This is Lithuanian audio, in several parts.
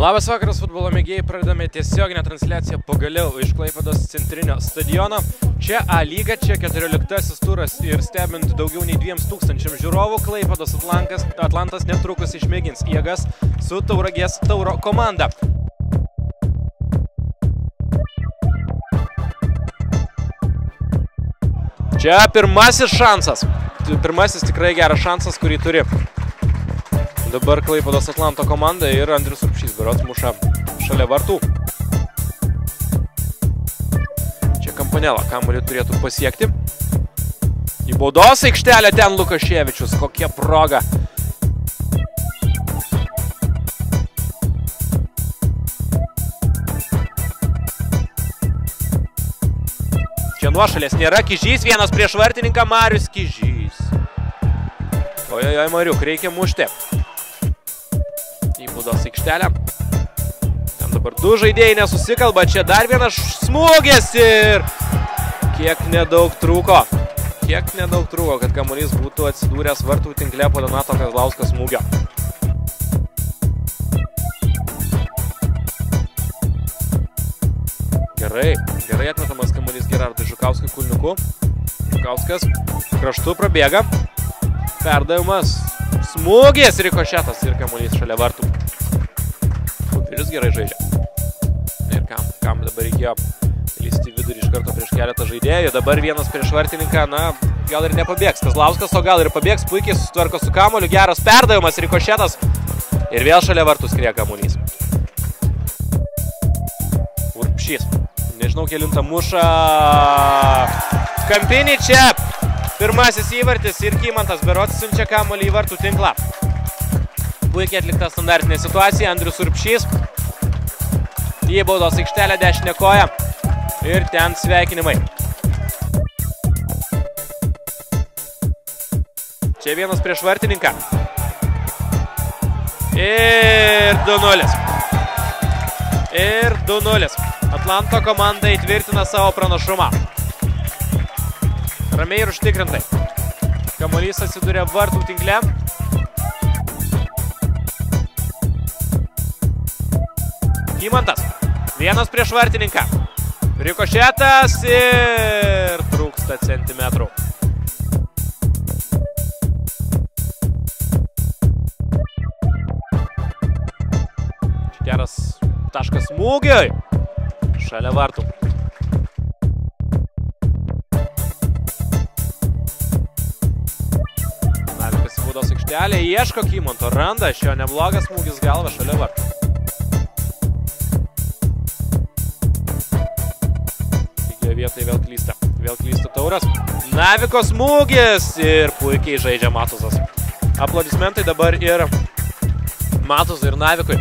Labas vakaras, futbolo mėgėjai, pradedame tiesioginę transliaciją pagaliau iš Klaipėdos centrinio stadiono. Čia A lyga, čia 14 turas ir stebint daugiau nei 2000 žiūrovų, Klaipėdos Atlantas netrukus išmėgins jėgas su Tauragės Tauro komanda. Čia pirmasis šansas. Pirmasis tikrai geras šansas, kurį turi dabar Klaipėdos Atlanto komanda ir Andrius Urbšys berods muša šalia vartų. Čia Kampanela kamuolį turėtų pasiekti. Į baudos aikštelę ten Lukaševičius. Kokia proga. Čia nuošalės nėra. Kižys vienas prieš vartininką. Marius Kižys. Ojojoj, Mariuk, reikia mušti. Į baudos aikštelę. Ten dabar du žaidėjai nesusikalba. Čia dar vienas smūgis ir kiek nedaug trūko. Kiek nedaug trūko, kad kamuolys būtų atsidūręs vartų tinkle po Donato Kazlausko smūgio. Gerai atmetamas kamuolys Gerardui Žukauskui kulniuku. Žukauskas kraštu prabėga. Perdavimas. Smūgis, rikošetas ir kamuolys šalia vartų. Kupiris gerai žaidžia. Ir kam dabar reikėjo lysti vidurį iš karto prieš keletą žaidėjų. Dabar vienas prieš vartininką, na, gal ir nepabėgs Kazlauskas, o gal ir pabėgs, puikiai susitvarko su kamuoliu. Geras perdavimas, rikošetas. Ir vėl šalia vartų skrieja kamuolys. Urbšys. Nežinau, kelintą muša. Kampinį čia. Pirmasis įvartis ir Kymantas berods siunčia kamuolį į vartų tinklą. Puikiai atlikta standartinė situacija. Andrius Urbšys. Į baudos aikštelę dešinę koją. Ir ten sveikinimai. Čia vienas prieš vartininką. Ir 2-0. Ir 2-0. Atlanto komanda įtvirtina savo pranašumą. Ramiai ir užtikrintai. Kamuolys atsiduria vartų tinkle. Kymantas. Vienas prieš vartininką. Rikošetas ir trūksta centimetrų. Geras taškas smūgiui. Šalia vartų. Baudos aikštelė, ieško Kymanto, randa, šio neblogas smūgis galva šalia vartų. Lygioje vietoje vėl klysta Tauras. Naviko smūgis ir puikiai žaidžia Matuzas. Aplodismentai dabar ir Matuzui ir Navikui.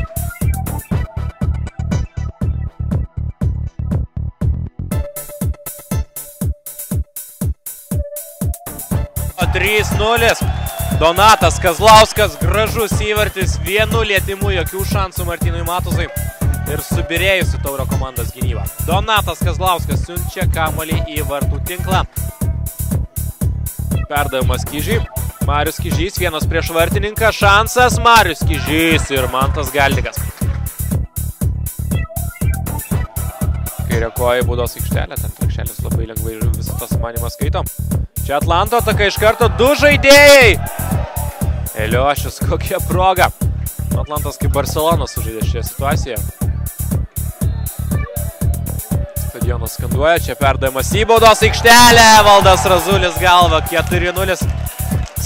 O 3-0. Donatas Kazlauskas, gražus įvartis, vienu lietimu, jokių šansų Martynui Matuzui ir subirėjusi Tauro komandos gynybą. Donatas Kazlauskas siunčia kamuolį į vartų tinklą. Perdavimas Kižiui. Marius Kižys, vienas prieš vartininką, šansas Marius Kižys ir Mantas Galdikas. Kairė koja į baudos aikštelę, ten trakšelis labai lengvai visą tą sumanimą skaito. Čia Atlanto ataka iš karto, du žaidėjai. Eliošius, kokia proga. Atlantas kaip Barcelona sužaidė šioje situacijoje. Stadionas skanduoja, čia perdavimas į baudos aikštelę. Valdas Razulis galva, 4-0.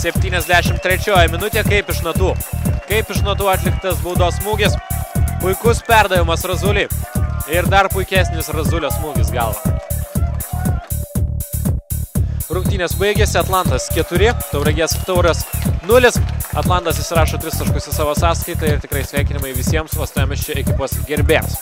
73 minutė, kaip iš natų. Kaip iš natų atliktas baudos smūgis. Puikus perdavimas Razuliui. Ir dar puikesnis Razulio smūgis galva. Rungtynės baigėsi, Atlantas 4, Tauragės Tauras 0. Atlantas įsirašo 3 taškus į savo sąskaitą ir tikrai sveikinimai visiems uostamiesčio ekipos gerbėjams.